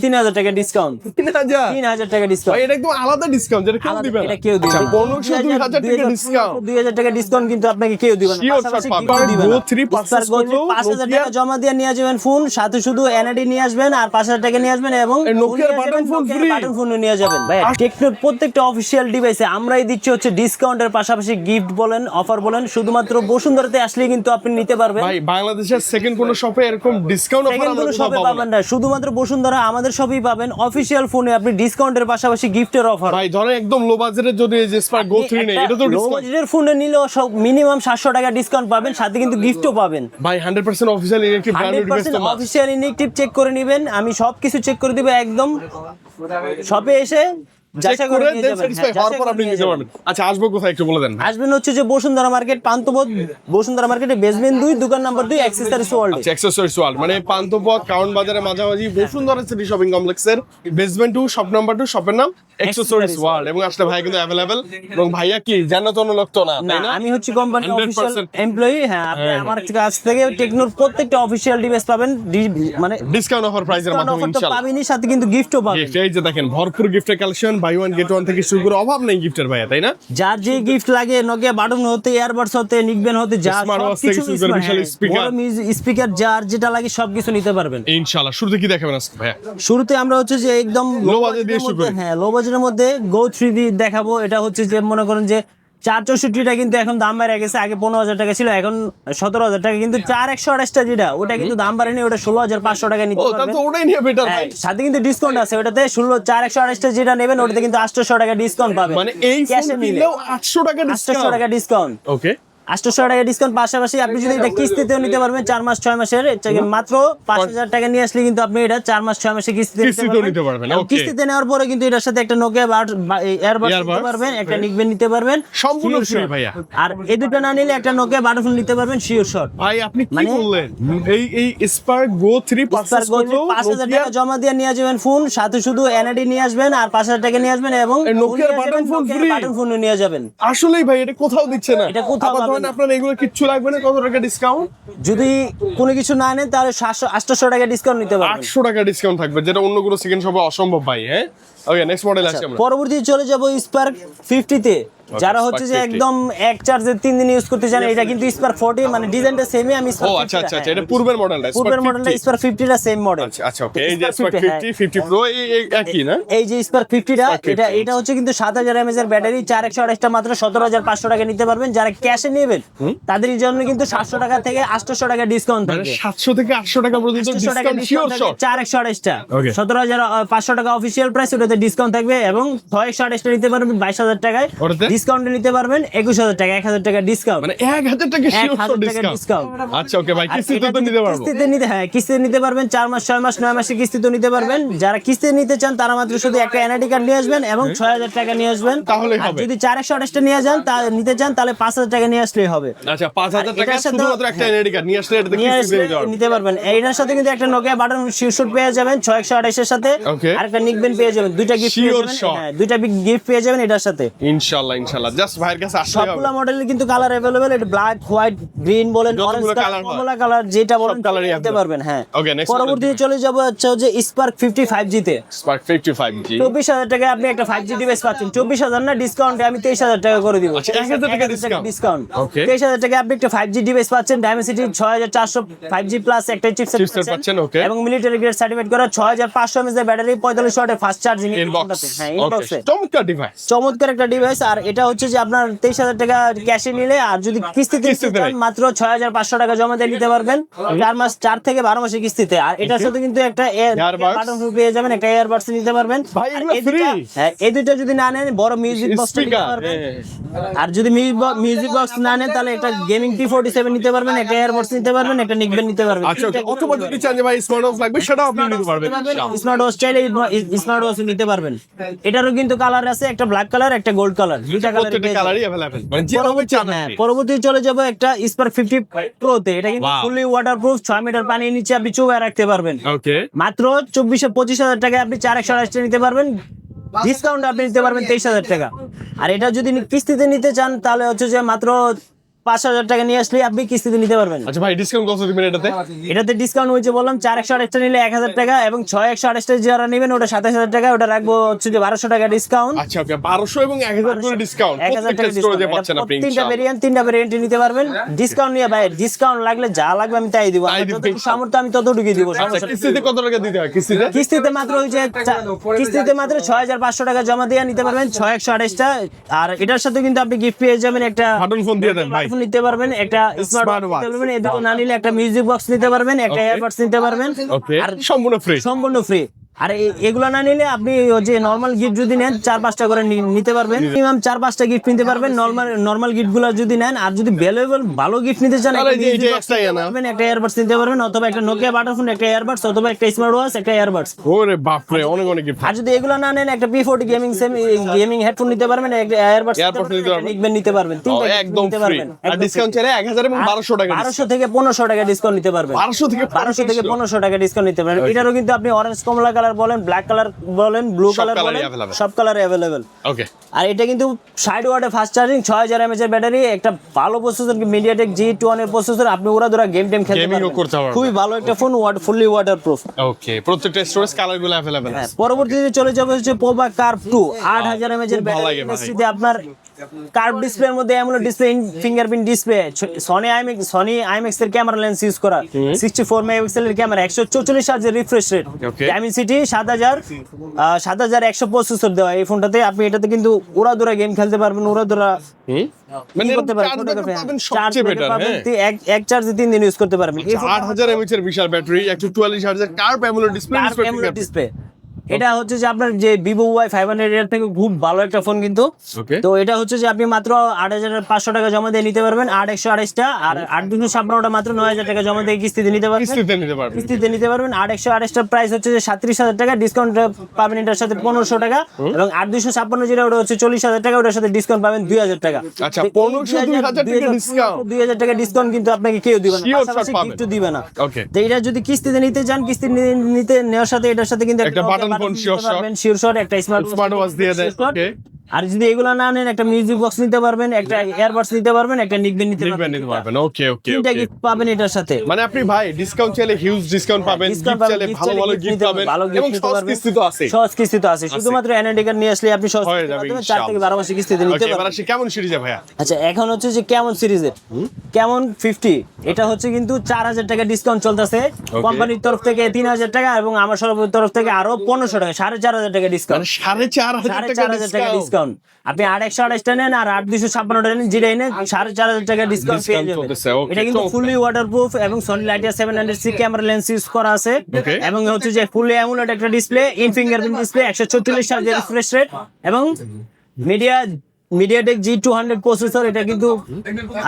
3000 টাকা ডিসকাউন্ট। 3000 টাকা ডিসকাউন্ট। ভাই এটা একদম আলাদা ডিসকাউন্ট, যেটা কেউ দিবে না। এটা কেউ দিবে না। 1500 2000 টাকা ডিসকাউন্ট। 2000 টাকা ডিসকাউন্ট কিন্তু আপনাকে কেউ দিবে না। পাশাপাশি gift দিবে না। 5000 টাকা জমা দিয়ে নিয়ে যাবেন ফোন, সাথে শুধু এনআইডি নিয়ে আসবেন আর 5000 টাকা নিয়ে আসবেন এবং নোকিয়ার button phone free. Button phone নিয়ে যাবেন। ভাই টেকনোর প্রত্যেকটা অফিশিয়াল ডিভাইসে আমরাই দিচ্ছি হচ্ছে ডিসকাউন্টের পাশাপাশি গিফট বলেন, অফার বলেন, শুধুমাত্র বসুন্ধরাতে আসলে কিন্তু আপনি নিতে পারবেন। ভাই বাংলাদেশের সেকেন্ড কোন শপে এরকম ডিসকাউন্ট অফার সেকেন্ড কোনো শপে পাবেন না, শুধুমাত্র বসুন্ধরা আমাদের শপেই পাবেন। অফিশিয়াল ফোনে আপনি ডিসকাউন্টের পাশাপাশি গিফটের অফার। ভাই ধরেন একদম লো বাজেটের যদি এই যে স্পার্ক গো 3 নেই, এটা তো লো ডিসকাউন্ট। বাজেটের ফোনে নিলেও সব মিনিমাম 700 টাকা ডিসকাউন্ট পাবেন, সাথে কিন্তু গিফটও পাবেন। ভাই 100% অফিশিয়াল ইলেকট্রিক ব্র্যান্ডেড ডিভাইস তো না। অফিশিয়াল ইনএক্টিভ চেক করে নেবেন, আমি সবকিছু চেক করে দিব একদম। শপে এসে যাচাই করে নিয়ে যাবেন। স্যাটিসফাই হওয়ার পর আপনি নিতে পারবেন। আচ্ছা আসবো কোথায় একটু বলে দেন। আসবেন হচ্ছে যে বসুন্ধরা মার্কেট, পান্থপথ বসুন্ধরা মার্কেটে বেসমেন্ট 2 দোকান নাম্বার 2 অ্যাক্সেসরিজ ওয়ার্ল্ড। আচ্ছা অ্যাক্সেসরিজ ওয়ার্ল্ড মানে পান্থপথ কাউন্ট বাজারের মাঝামাঝি বসুন্ধরা সিটি শপিং কমপ্লেক্সের বেসমেন্ট 2 শপ নাম্বার 2, শপের নাম অ্যাক্সেসরিজ ওয়ার্ল্ড। এবং আসলে ভাই কিন্তু अवेलेबल। এবং ভাইয়া কি জান্নাতুন লোক তো না, তাই না? আমি হচ্ছে কোম্পানির 100% অফিশিয়াল এমপ্লয়ি। হ্যাঁ, আপনি আমার কাছ থেকে টেকনোর প্রত্যেকটা অফিশিয়াল ডিভাইস পাবেন, মানে ডিসকাউন্ট অফার প্রাইসের মাধ্যমে অফার তো ইনশাআল্লাহ পাবেনই, সাথে কিন্তু গিফটও পাবেন। গিফট এই যে দেখেন ভরপুর গিফটের collection, buy one get one থেকে শুরু করে অভাব নেই গিফটের ভাইয়া, তাই না? যার যে গিফট লাগে, নোকিয়া বাটন হতে, ইয়ারবাডস হতে, নিকবেন হতে, যা স্মার্ট ওয়াচ থেকে শুরু করে বিশাল স্পিকার, স্পিকার, যার যেটা লাগে সবকিছু নিতে পারবেন ইনশাআল্লাহ। শুরুতে কি দেখাবেন আজকে ভাইয়া? শুরুতে আমরা হচ্ছে যে একদম লো বাজেট দিয়ে শুরু করি। হ্যাঁ, লো বাজেটের মধ্যে গো 3D দেখাবো। এটা হচ্ছে যে মনে করেন যে 464টা কিন্তু এখন দাম বেড়ে গেছে, আগে 15000 টাকা ছিল, এখন 17000 টাকা। কিন্তু 4128টা যেটা, ওটা কিন্তু দাম বাড়েনি, ওটা 16500 টাকা নিতে ও তা পারবেন। তো ওটাই নিয়ে বেটার ভাই। হ্যাঁ, সাথে কিন্তু ডিসকাউন্ট আছে, ওটাতে 4128টা যেটা নেবেন ওটাতে কিন্তু 800 টাকা ডিসকাউন্ট পাবেন। মানে এই ক্যাশে ফোন নিলে নিলেও 800 টাকা 800 ডিসকাউন্ট। টাকা ডিসকাউন্ট। ওকে 800 টাকা ডিসকাউন্ট। পাশাপাশি আপনি যদি এটা কিস্তিতেও নিতে পারবেন 4 মাস 6 মাসের, মাত্র 5000 টাকা নিয়ে আসলে কিন্তু আপনি এটা 4 মাস 6 মাসে কিস্তিতে নিতে পারবেন। এবং ওকে কিস্তিতে নেওয়ার পরে কিন্তু এটার সাথে একটা নোকিয়া এয়ারবাডস নিতে পারবেন, একটা নিকবেন নিতে পারবেন, সম্পূর্ণ ফ্রি ভাইয়া। আর এই দুটো না নিলে একটা নোকিয়া বাটন ফোন নিতে পারবেন শিওর শট। ভাই আপনি কি মানে- বললেন? এই স্পার্ক গো 3 পারচেজ করলেও 5000 টাকা জমা দিয়ে নিয়ে যাবেন ফোন, সাথে শুধু এনআইডি নিয়ে আসবেন আর 5000 টাকা নিয়ে আসবেন এবং নোকিয়ার button phone free. Button phone নিয়ে যাবেন। আসলেই ভাই এটা কোথাও দিচ্ছে না। এটা কোথাও আবার পাবেন ধরেন না। আপনার এগুলো কিচ্ছু লাগবে না, কত টাকা ডিসকাউন্ট? যদি কোনো কিছু না নেন তাহলে 800 টাকা ডিসকাউন্ট নিতে পারবেন। 800 টাকা ডিসকাউন্ট থাকবে, যেটা অন্য কোনো সেকেন্ড শপে অসম্ভব ভাই। হ্যাঁ ওকে নেক্সট মডেল আসি আমরা। পরবর্তী চলে যাব স্পার্ক 50 তে। যারা হচ্ছে যে Spark 50 একদম এক চার্জে 3 দিন ইউজ করতে চান, এটা কিন্তু স্পার্ক 40, মানে ডিজাইনটা সেমই। আমি ও স্পার্ক আচ্ছা আচ্ছা আচ্ছা, এটা পূর্বের মডেলটা পূর্বের মডেলটা স্পার্ক 50টা সেম মডেল। আচ্ছা আচ্ছা ওকে। এই যে স্পার্ক 50 প্রো এই একই না? এই যে স্পার্ক 50টা, Spark 50, এটা হচ্ছে কিন্তু 7000 mAh এর ব্যাটারি, 4128টা মাত্র 17500 টাকা নিতে পারবেন। যারা ক্যাশে নেবেন তাদের জন্য কিন্তু 700 টাকা থেকে 800 টাকা ডিসকাউন্ট মানে থাকবে। 700 থেকে 800 টাকা পর্যন্ত 800 টাকা ডিসকাউন্ট শিওর ডিসকাউন্ট শট। থাকবে। 4128টা Okay. 17500 টাকা অফিশিয়াল প্রাইস, ওটাতে ডিসকাউন্ট থাকবে। এবং 6128টা নিতে পারবেন 22000 টাকায়, ওটাতে? ডিসকাউন্টে নিতে পারবেন 21000 টাকা, 1000 টাকা ডিসকাউন্ট। মানে 1000 টাকা শিওর 1000 শট টাকা ডিসকাউন্ট। ডিসকাউন্ট। আচ্ছা ওকে ভাই, আর কিস্তিতে এটা তো যদি নিতে পারবো। কিস্তিতে নিতে, হ্যাঁ কিস্তিতে নিতে পারবেন 4 মাস 6 মাস 9 মাসে কিস্তিতে নিতে পারবেন। যারা কিস্তিতে নিতে চান তারা মাত্র শুধু একটা এনআইডি কার্ড নিয়ে আসবেন এবং 6000 টাকা নিয়ে আসবেন। তাহলেই আর হবে। যদি 4128টা নিয়ে যান নিতে চান তাহলে 5000 টাকা নিয়ে আসলেই হবে। আচ্ছা 5000 টাকা এটার সাথে- শুধুমাত্র একটা এনআইডি কার্ড নিয়ে আসলে এটাতে নিয়ে কিস্তিতে আসলে নিতে পারবো। নিতে পারবেন। এইটার সাথে কিন্তু একটা নোকিয়া বাটন শিওর পেয়ে যাবেন 6128 এর সাথে, Okay. আর একটা নিকবেন পেয়ে যাবেন, দুইটা গিফট পেয়ে Sure যাবেন। shot. হ্যাঁ, দুইটা গিফট পেয়ে যাবেন এটার সাথে। ইনশাআল্লাহ ইনশাআল্লাহ, জাস্ট ভাইয়ের কাছে আসলে হবে। সবগুলা মডেলের কিন্তু কালার अवेलेबल, এটা ব্ল্যাক, হোয়াইট, গ্রিন বলেন, যতগুলো অরেঞ্জ colour কালার, হয়। কমলা কালার, যেটা বলেন colour-ই নিতে available। পারবেন। হ্যাঁ Okay, next পরবর্তীতে model চলে যাব হচ্ছে যে স্পার্ক 50 5G তে। স্পার্ক 55G 24000 টাকায় আপনি একটা 5G ডিভাইস পাচ্ছেন। 24000 না, ডিসকাউন্টে আমি 23000 টাকা করে দিব। আচ্ছা, 1000 টাকা ডিসকাউন্ট। Okay. 23000 টাকায় আপনি একটা 5G ডিভাইস পাচ্ছেন, ডায়মেন্সিটি 6400 5G প্লাস একটা চিপসেট Chipset পাচ্ছেন, okay. এবং মিলিটারি গ্রেড সার্টিফাইড করা 6500 mAh এর ব্যাটারি, 45 ওয়াটের ফাস্ট চার্জিং ইনবক্স। হ্যাঁ ওকে ইনবক্সে। চমৎকার ডিভাইস। চমৎকার একটা ডিভাইস। আর এটা হচ্ছে যে আপনার 23000 টাকা ক্যাশে নিলে, আর যদি কিস্তিতে নিতে কিস্তিতে চান মাত্র 6500 টাকা জমা দিয়ে নিতে পারবেন 4 মাস 4 থেকে 12 মাসের কিস্তিতে। আর এটার সাথে কিন্তু একটা Earbuds। বাটন ফোন পেয়ে যাবেন, একটা এয়ারবাডস নিতে পারবেন। ভাই, আর এগুলো এই দুইটা- free? হ্যাঁ এই দুইটা যদি না নেন বড় মিউজিক বক্স নিতে স্পিকার পারবেন। আর যদি মিউজিক বক্স না নেন তাহলে একটা গেমিং T47 নিতে পারবেন, একটা এয়ারবাডস নিতে পারবেন, একটা নিকবেন নিতে পারবেন। আচ্ছা ওকে, অথবা যদি চান যে ভাই স্মার্ট ওয়াচ লাগবে সেটাও আপনি নিতে পারবেন। স্মার্ট ওয়াচ চাইলে স্মার্ট ওয়াচ নিতে পারবেন। এটারও কিন্তু কালার আছে, একটা ব্ল্যাক কালার, একটা গোল্ড কালার, দুইটা প্রত্যেকটা কালার। কালারই अवेलेबल, মানে যেভাবে চান আপনি। পরবর্তী চলে যাব একটা স্পার্ক 50 প্রো তে। এটা কিন্তু Wow. ফুলি ওয়াটারপ্রুফ, 6 মিটার পানির নিচে আপনি চুবায় রাখতে পারবেন। ওকে মাত্র 25000 টাকায় আপনি 4128 নিতে পারবেন, ডিসকাউন্ট আপনি নিতে পারবেন 23000 টাকা। আর এটা যদি কিস্তিতে নিতে চান তাহলে হচ্ছে যে মাত্র 5,000 টাকা নিয়ে আসলে আপনি কিস্তিতে নিতে পারবেন। আচ্ছা ভাই ডিসকাউন্ট কত দিবেন এটাতে? এটাতে ডিসকাউন্ট হয়েছে বললাম 4,128 টা নিলে 1,000 টাকা এবং 6,128 টা যারা নেবেন ওটা 27,000 টাকা, ওটা রাখবো হচ্ছে যে 1,200 টাকা ডিসকাউন্ট। আচ্ছা ওকে 1200 এবং 1000 করে ডিসকাউন্ট 1,000 টাকা প্রত্যেকটা স্টোরে পাচ্ছেন আপনি ইনশাআল্লাহ। তিনটা ভেরিয়েন্ট নিতে পারবেন ডিসকাউন্ট নিয়ে। ভাই ডিসকাউন্ট লাগলে যা লাগবে আমি তাই দিব, তাই দিবেন। যতটুকু সামর্থ্য আমি ততটুকুই দিব। আচ্ছা কিস্তিতে কত টাকা দিতে হয় কিস্তিতে? কিস্তিতে মাত্র হচ্ছে কিস্তিতে মাত্র 6,500 টাকা জমা দিয়ে নিতে পারবেন 6,128 টা। আর এটার সাথে কিন্তু আপনি গিফট পেয়ে যাবেন একটা বাটন ফোন দিয়ে দেন ভাই। ফোন নিতে পারবেন, একটা স্মার্ট ওয়াচ নিতে পারবেন, এই দুটো না নিলে একটা মিউজিক বক্স নিতে পারবেন, একটা এয়ারবাডস নিতে পারবেন। ওকে আর সম্পূর্ণ ফ্রি। সম্পূর্ণ ফ্রি। আর এগুলো না নিলে আপনি ওই যে নরমাল গিফট যদি নেন 4-5টা করে নিতে পারবেন, মিনিমাম 4-5টা গিফট নিতে পারবেন নরমাল গিফট গুলো যদি নেন। আর যদি ভ্যালুয়েবল ভালো গিফট নিতে চান তাহলে এই যে একটাই না একটা এয়ারবাডস নিতে পারবেন, অথবা একটা নোকিয়া বাটারফোন, একটা এয়ারবাডস, অথবা একটা স্মার্ট ওয়াচ, একটা এয়ারবাডস। ওরে বাপ রে অনেক অনেক গিফট। আর যদি এগুলো না নেন একটা P40 গেমিং হেডফোন নিতে পারবেন, একটা এয়ারবাডস নিতে পারবেন, তিনটা একদম নিতে ফ্রি। পারবেন। আর ডিসকাউন্ট চাইলে 1000 এবং 1200 টাকা 1200 থেকে 1500 টাকা ডিসকাউন্ট নিতে পারবেন। 1200 থেকে 1500 টাকা ডিসকাউন্ট নিতে পারবেন। এটারও কিন্তু আপনি অরেঞ্জ কমলা কালার বলেন, ব্ল্যাক কালার বলেন, ব্লু কালার বলেন, available। সব কালারে अवेलेबल। ওকে আর এটা কিন্তু 60 ওয়াটে ফাস্ট চার্জিং, 6000 mAh এর ব্যাটারি, একটা ভালো প্রসেসর MediaTek G2 এর প্রসেসর, আপনি ওরা ধরে গেম খেলতে Gaming ও করতে পারবেন। পারবেন। খুবই ভালো একটা ফোন, ফুললি ওয়াটারপ্রুফ। ওকে প্রত্যেকটা স্টোরেজ কালারগুলো अवेलेबल আছে। পরবর্তীতে চলে যাবে হচ্ছে পোভা কার্ভ 2 8000 mAh এর খুব ভালো লাগে ব্যাটারি। ভাই। আপনার কার্ভ ডিসপ্লের মধ্যে AMOLED display, fingerprint display, Sony IMAX এর ক্যামেরা লেন্স ইউজ করা, 64 মেগাপিক্সেলের ক্যামেরা, 144 হার্জের refresh rate, Okay. Dimensity 7100 processor দেওয়া এই ফোনটাতে। আপনি এটাতে কিন্তু উড়াদুরা গেম খেলতে পারবেন, উড়াদুরা মানে করতে পারবেন, চার্জ photography, পাবেন চার্জ সবচেয়ে বেটার। হ্যাঁ এক চার্জে 3 দিন ইউজ করতে পারবেন। এই 8000 mAh এর বিশাল ব্যাটারি, 144 হার্জের কার্ভ অ্যামোলেড ডিসপ্লে ডিসপ্লে। এটা হচ্ছে যে আপনার যে Vivo Y500 এর থেকে খুব ভালো একটা ফোন কিন্তু। ওকে তো এটা হচ্ছে যে আপনি মাত্র 8,500 টাকা জমা দিয়ে নিতে পারবেন 8,128 টা, আর 8,256 মাত্র 9,000 টাকা জমা দিয়ে কিস্তিতে নিতে পারবেন। কিস্তিতে নিতে পারবেন। কিস্তিতে নিতে পারবেন। 8,128 টার প্রাইস হচ্ছে যে 37,000 টাকা, ডিসকাউন্ট পাবেন এটার সাথে 1,500 টাকা, এবং 8,256 যেটা ওটা হচ্ছে 40,000 টাকা, ওটার সাথে ডিসকাউন্ট পাবেন 2,000 টাকা। আচ্ছা 1500 2000 টাকা ডিসকাউন্ট। 2,000 টাকা ডিসকাউন্ট কিন্তু আপনাকে কেউ দিবে না, Sure পাশাপাশি shot পাবেন। গিফটও দিবে না। ওকে তো এটা যদি কিস্তিতে নিতে চান, কিস্তি নিতে নেওয়ার সাথে এটার সাথে কিন্তু একটা button phone sure shot, sure shot, একটা স্মার্ট ওয়াচ দিয়ে দেয়। ওকে আর যদি এগুলো না নেন একটা মিউজিক বক্স নিতে পারবেন, একটা এয়ারবাডস নিতে পারবেন, একটা নিকবেন নিতে পারবেন। ওকে ওকে তিনটা ওকে গিফট পাবেন এটার সাথে। মানে আপনি ভাই ডিসকাউন্ট চাইলে হিউজ ডিসকাউন্ট পাবেন, Discount গিফট চাইলে gift ভালো ভালো gift গিফট নিতে পাবেন, ভালো gift এবং নিতে সহজ পারবেন। কিস্তি তো আছে। সহজ কিস্তি তো আছে, শুধুমাত্র এনআইডি কার্ড নিয়ে আসলে আপনি সহজ হয়ে কিস্তিতে যাবে পাবেন, 4 ইনশাআল্লাহ। থেকে 12 মাসে কিস্তিতে নিতে ওকে এবার পারবেন। আসি কেমন সিরিজে ভাইয়া? আচ্ছা এখন হচ্ছে যে কেমন সিরিজের কেমন 50, এটা হচ্ছে কিন্তু 4,000 টাকা ডিসকাউন্ট চলতেছে কোম্পানির তরফ থেকে, 3,000 টাকা, এবং আমার সরকারের তরফ থেকে আরো 1500 টাকা, 4,500 টাকা ডিসকাউন্ট। 4,500 টাকা ডিসকাউন্ট। আপনি 8,128 টা নেন আর 8,256 টা নেন, যেটাই নেন 4,500 টাকা ডিসকাউন্ট পেয়ে যাবেন। চলতেছে, okay, এটা কিন্তু চমৎকার। ফুললি ওয়াটারপ্রুফ এবং Sony Lytia 700C camera lens use করা আছে, Okay. এবং হচ্ছে যে ফুললি অ্যামোলেড একটা ডিসপ্লে, ইন ফিঙ্গারপ্রিন্ট ডিসপ্লে, 144 হার্জের রিফ্রেশ রেট, এবং MediaTek G200 প্রসেসর। এটা কিন্তু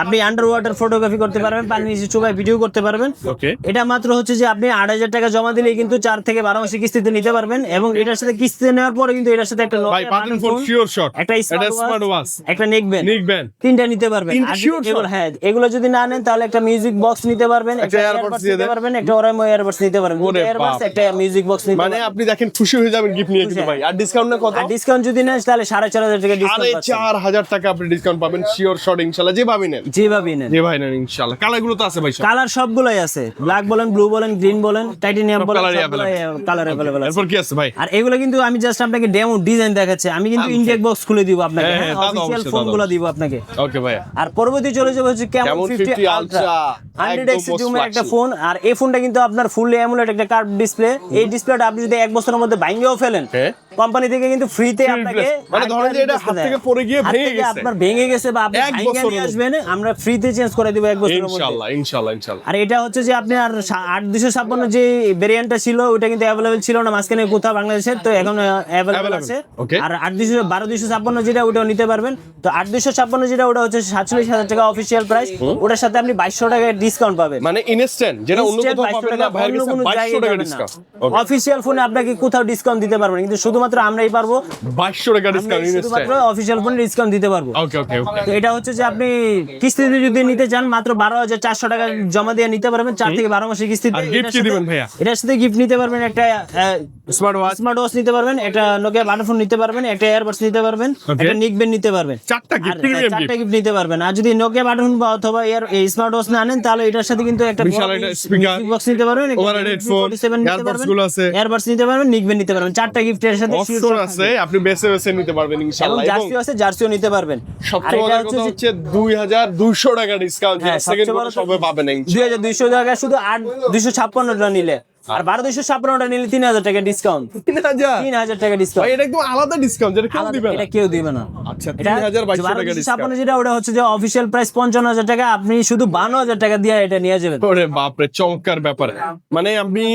আপনি আন্ডার ওয়াটার ফটোগ্রাফি করতে পারবেন, পানি নিচে চুবায় ভিডিও করতে পারবেন। ওকে এটা মাত্র হচ্ছে যে আপনি 8,000 টাকা জমা দিলেই কিন্তু 4 থেকে 12 মাসে কিস্তিতে নিতে পারবেন, এবং এটার সাথে কিস্তিতে নেওয়ার পরে কিন্তু এটার সাথে একটা ভাই বাটন ফোন শিওর শট, একটা স্মার্ট ওয়াচ, একটা নেকবেন, নিকবেন তিনটা নিতে পারবেন। তিনটা আর sure এগুলো হ্যাঁ এগুলো যদি না নেন তাহলে একটা মিউজিক বক্স নিতে পারবেন, একটা earbuds এয়ারবাডস দিয়ে নিতে দেন। পারবেন, একটা ওরাইমো এয়ারবাডস নিতে পারবেন, ওরে এয়ারবাডস বাপ। একটা মিউজিক বক্স নিতে মানে পারবেন। আপনি দেখেন খুশি হয়ে যাবেন গিফট নিয়ে কিন্তু ভাই। আর ডিসকাউন্ট না কত? আর ডিসকাউন্ট যদি নেন তাহলে 4,500 টাকা ডিসকাউন্ট পাচ্ছেন। 4,500 টাকা আপনি ডিসকাউন্ট পাবেন শিওর শট ইনশাআল্লাহ, যেভাবে নেন যেভাবেই নেন। যে ভাই নেন ইনশাআল্লাহ। কালারগুলো তো আছে ভাই সব। কালার সবগুলাই আছে, ব্ল্যাক বলেন, ব্লু বলেন, গ্রিন বলেন, টাইটানিয়াম সব বলেন, colour-ই কালার अवेलेबल আছে। এরপর কি আছে ভাই? আর এগুলো কিন্তু আমি জাস্ট আপনাকে ডেমো ডিজাইন দেখাচ্ছি, আমি কিন্তু ইনটেক বক্স খুলে দিব আপনাকে, হ্যাঁ, হ্যাঁ, তা তো অফিশিয়াল অবশ্যই, ফোনগুলো তা তো দিব আপনাকে। ওকে ভাইয়া আর পরবর্তী চলে যাবে হচ্ছে কেমন কেমন 50 আলট্রা 100x একদম জুমের most একটা flagship। ফোন। আর এই ফোনটা কিন্তু আপনার ফুললি অ্যামোলেড একটা কার্ভ ডিসপ্লে। এই ডিসপ্লেটা আপনি যদি 1 বছরের মধ্যে ভাঙিয়েও ফেলেন, হ্যাঁ। কোম্পানি থেকে কিন্তু ফ্রিতে আপনাকে মানে ধরেন যে এটা হাত থেকে পড়ে গিয়ে হাত ভেঙে থেকে গেছে, আপনার ভেঙে গেছে বা আপনি 1 ভাঙিয়ে বছরের নিয়ে আসবেন, আমরা ফ্রিতে চেঞ্জ করে দিব 1 বছরের মধ্যে। ইনশাআল্লাহ ইনশাআল্লাহ ইনশাআল্লাহ। আর এটা হচ্ছে যে আপনি আর 8,256 যে ভেরিয়েন্টটা ছিল ওটা কিন্তু অ্যাভেলেবেল ছিল না মাঝখানে কোথাও বাংলাদেশের, তো এখন অ্যাভেলেবেল আছে। Okay. আর 12,256 যেটা ওটাও নিতে পারবেন। তো 8,256 যেটা ওটা হচ্ছে 47,000 টাকা অফিশিয়াল প্রাইস, ওটার সাথে আপনি 2,200 টাকা ডিসকাউন্ট পাবেন। মানে ইনস্ট্যান্ট যেটা অন্য কোথাও পাবেন না, ভাইয়ের কাছে 2,200 টাকা ডিসকাউন্ট। অফিশিয়াল ফোনে আপনাকে কোথাও ডিসকাউন্ট দিতে পারবেন, কিন্তু শুধুমাত্র শুধুমাত্র আমরাই পারবো, 2200 টাকা ডিসকাউন্ট শুধুমাত্র অফিসিয়াল ফোন ডিসকাউন্ট দিতে পারবো। ওকে ওকে ওকে তো এটা হচ্ছে যে আপনি কিস্তিতে যদি নিতে চান মাত্র 12,400 টাকা জমা দিয়ে নিতে পারবেন 4 থেকে 12 মাসের কিস্তিতে। আর gift কি দিবেন ভাইয়া? এটার সাথে গিফট নিতে পারবেন, একটা স্মার্ট ওয়াচ, স্মার্ট ওয়াচ নিতে পারবেন, একটা নোকিয়া বাটন ফোন নিতে পারবেন, একটা এয়ারবাডস নিতে পারবেন, একটা নিক ব্যান্ড নিতে পারবেন, 4টা গিফট, প্রিমিয়াম গিফট। 4টা গিফট নিতে পারবেন। আর যদি নোকিয়া বাটন বা অথবা এই স্মার্ট ওয়াচ না আনেন তাহলে এটার সাথে কিন্তু একটা বিশাল একটা speaker, বক্স নিতে পারবেন, overhead headphone, earbuds গুলো আছে। এয়ারবাডস নিতে পারবেন, নিক ব্যান্ড নিতে পারবেন। 4টা গিফটের সাথে অপশন আছে, আপনি বেছে বেছে নিতে পারবেন এবং ইনশাআল্লাহ। এবং জার্সিও আছে, জার্সিও নিতে পারবেন। আর সবচেয়ে এটা বড় কথা হচ্ছে 2200 টাকা ডিসকাউন্ট, হ্যাঁ, সেকেন্ড সবচেয়ে বড় সবে পাবেন ইনশাআল্লাহ। 2200 টাকা শুধু 256টা নিলে, আর 12,256টা নিলে 3000 টাকা ডিসকাউন্ট। 3000 টাকা ডিসকাউন্ট, ভাই এটা একদম আলাদা ডিসকাউন্ট, যেটা কেউ দিবে না। এটা কেউ দিবে না। আচ্ছা, এটা 3200 টাকা 12,256 ডিসকাউন্ট। যেটা ওটা হচ্ছে যে অফিশিয়াল প্রাইস 55,000 টাকা, আপনি শুধু 52,000 টাকা দিয়ে এটা নিয়ে যাবেন। ওরে বাপরে, চমৎকার ব্যাপার। মানে আমি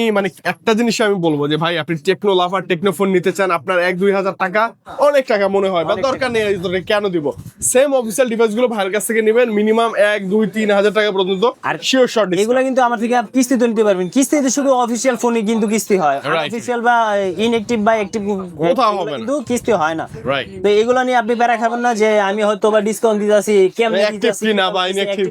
একটা জিনিস আমি বলবো যে ভাই আপনি টেকনো লাভার, টেকনো ফোন নিতে চান, আপনার 1-2 হাজার টাকা অনেক টাকা মনে হয় বা দরকার নেই, এই কেন দিব? সেম অফিসিয়াল ডিভাইস গুলো ভাইয়ের কাছ থেকে নেবেন, মিনিমাম 1-2-3 হাজার টাকা পর্যন্ত আর শিওর শর্ট এগুলো কিন্তু আমার থেকে কিস্তিতে নিতে পারবেন। কিস্তিতে শুধু অফিশিয়াল ফোনে কিন্তু কিস্তি হয়, Right. অফিশিয়াল বা ইনঅ্যাক্টিভ বা অ্যাক্টিভ কোথাও হবে না। কিন্তু কিস্তি হয় না। রাইট। তো এগুলো নিয়ে আপনি প্যারা খাবেন না যে আমি হয়তো বা ডিসকাউন্ট দিতেছি, কেমন Active কি না বা inactive।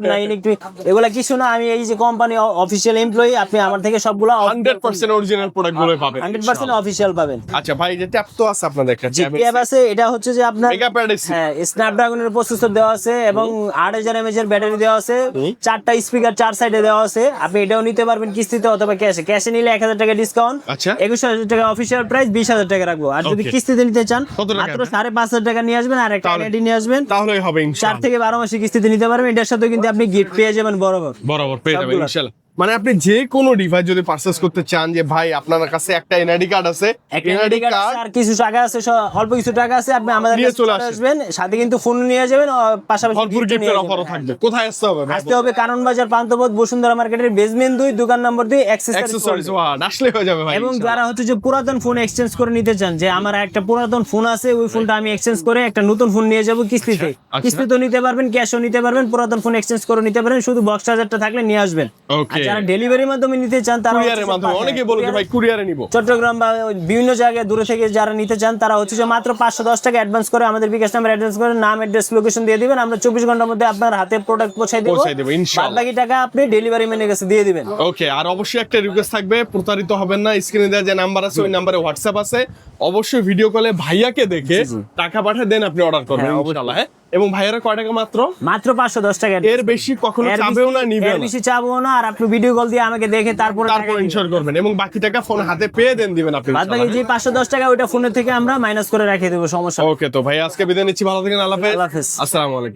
এগুলা কিছু না। আমি এই যে কোম্পানি অফিশিয়াল এমপ্লয়ি, আপনি আমার থেকে সবগুলো 100% অরিজিনাল প্রোডাক্ট গুলো পাবেন 100% অফিশিয়াল পাবেন। আচ্ছা ভাই, যে ট্যাপ তো আছে আপনাদের কাছে, ট্যাব আছে, এটা হচ্ছে যে আপনার মেগা প্যাডেস, হ্যাঁ স্ন্যাপড্রাগনের প্রসেসর দেওয়া আছে এবং 8000 mAh এর ব্যাটারি দেওয়া আছে, 4টা স্পিকার 4 সাইডে দেওয়া আছে। আপনি এটাও নিতে পারবেন কিস্তিতে অথবা ক্যাশে। ক্যাশে নিলে 1000 টাকা ডিসকাউন্ট, আচ্ছা 21,000 টাকা অফিশিয়াল প্রাইস, 20,000 টাকা রাখবো। আর যদি Okay. কিস্তিতে নিতে চান কত টাকা মাত্র 5,500 টাকা নিয়ে আসবেন, আর একটা তাহলে- আইডি নিয়ে আসবেন, তাহলেই হবে 4 ইনশাআল্লাহ। থেকে 12 মাসের কিস্তিতে নিতে পারবেন। এটার সাথে কিন্তু আপনি গিফট পেয়ে যাবেন বরাবর। বরাবর পেয়ে যাবেন সবগুলো। ইনশাআল্লাহ। মানে আপনি যে কোনো ডিভাইস যদি পারচেজ করতে চান, যে ভাই আপনার কাছে একটা এনআইডি কার্ড আছে, একটা এনআইডি ID card কার্ড আছে, আর কিছু টাকা আছে, অল্প কিছু টাকা আছে, আপনি আমাদের নিয়ে কাছে চলে চলে আসবেন, সাথে কিন্তু ফোন নিয়ে যাবেন, পাশাপাশি ভরপুর gift গিফটের নিয়ে অফারও যাবেন। থাকবে। কোথায় আসতে হবে ভাই? আসতে হবে কারণ বাজার পান্থপথ বসুন্ধরা মার্কেটের বেসমেন্ট 2 দোকান নম্বর 2 অ্যাকসেসরিজ ওয়ার্ড আসলে হয়ে যাবে ভাই এবং ইনশাআল্লাহ। যারা হচ্ছে যে পুরাতন ফোন এক্সচেঞ্জ করে নিতে চান, যে আমার একটা পুরাতন ফোন আছে, ওই ফোনটা আমি এক্সচেঞ্জ করে একটা নতুন ফোন নিয়ে যাব কিস্তিতে, আচ্ছা। কিস্তিতেও নিতে পারবেন, ক্যাশও নিতে পারবেন, পুরাতন ফোন এক্সচেঞ্জ করে নিতে পারবেন, শুধু বক্স চার্জারটা থাকলে নিয়ে আসবেন। Okay. আর যারা ডেলিভারির মাধ্যমে নিতে চান তারা কুরিয়ারের মাধ্যমে অনেকে বলে যে ভাই কুরিয়ারে নিব, চট্টগ্রাম বা বিভিন্ন জায়গায় দূরে থেকে যারা নিতে চান তারা হচ্ছে যে মাত্র 510 টাকা অ্যাডভান্স করে আমাদের বিকাশ নাম্বার অ্যাডভান্স করে নাম অ্যাড্রেস লোকেশন দিয়ে দিবেন, আমরা 24 ঘন্টার মধ্যে আপনার হাতে প্রোডাক্ট পৌঁছাই দেব পৌঁছাই দেব ইনশাআল্লাহ। বাকি টাকা আপনি ডেলিভারি ম্যানের কাছে দিয়ে দিবেন। ওকে। আর অবশ্যই একটা রিকোয়েস্ট থাকবে, প্রতারিত হবেন না। স্ক্রিনে দেওয়া যে নাম্বার আছে ওই নাম্বারে হোয়াটসঅ্যাপ আছে, অবশ্যই ভিডিও কলে ভাইয়াকে দেখে টাকা পাঠিয়ে দেন, আপনি অর্ডার করবেন হ্যাঁ, ইনশাআল্লাহ। হ্যাঁ, এবং ভাইয়ারা কয় টাকা মাত্র? মাত্র 510 টাকা। এর বেশি কখনো এর চাবেও না, বেশি- নিবে এর না। বেশি চাবো না। আর আপনি ভিডিও কল দিয়ে আমাকে দেখে তারপরে তারপর ইনশোর করবেন এবং বাকি টাকা ফোন হাতে পেয়ে দেন দিবেন আপনি বাদ বাকি যে 510 টাকা ওইটা ফোনের থেকে আমরা মাইনাস করে রেখে দেবো, সমস্যা নেই। ওকে। তো ভাই আজকে বিদায় নিচ্ছি, ভালো থাকেন, আল্লাহ হাফেজ। আল্লাহ হাফেজ। আসসালামু আলাইকুম।